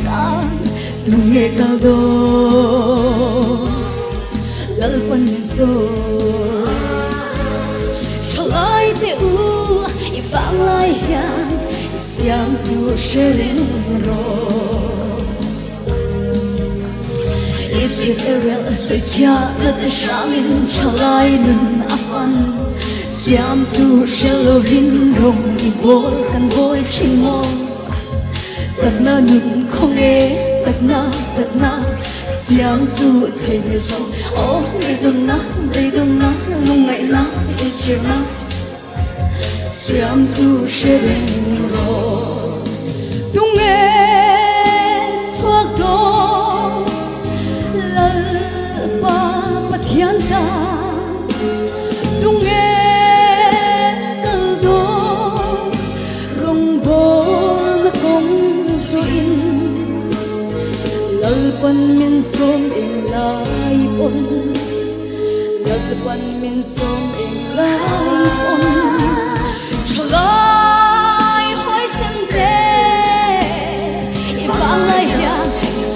ta tung nghe cao đô lal pan min so chalai te u I vang lai hian siam tu sherin ro Israel se cha la te shamin chalai nun afan siam tu shelovin rong I bol kan boy chimo tak na nun không nghe tak na siam tu thấy thế sao oh đây đông na mong ngày na Israel na siam tu sherin ro tung nghe thoa đó lal pa pathian ta tung nghe kal do rong bo na kong so in lal pan min som in lai pon lal pan min som in lai pon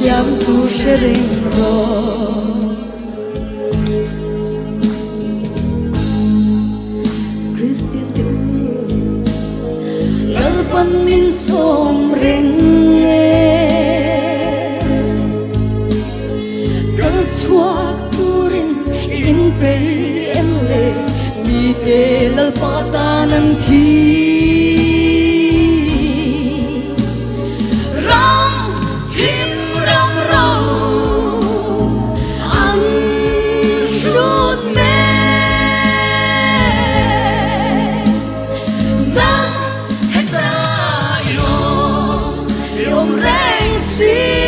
siam tu sherin ro Christian tu lal pan min som reng kal chuak turin in pe em le mi te lal pa ta nan thi see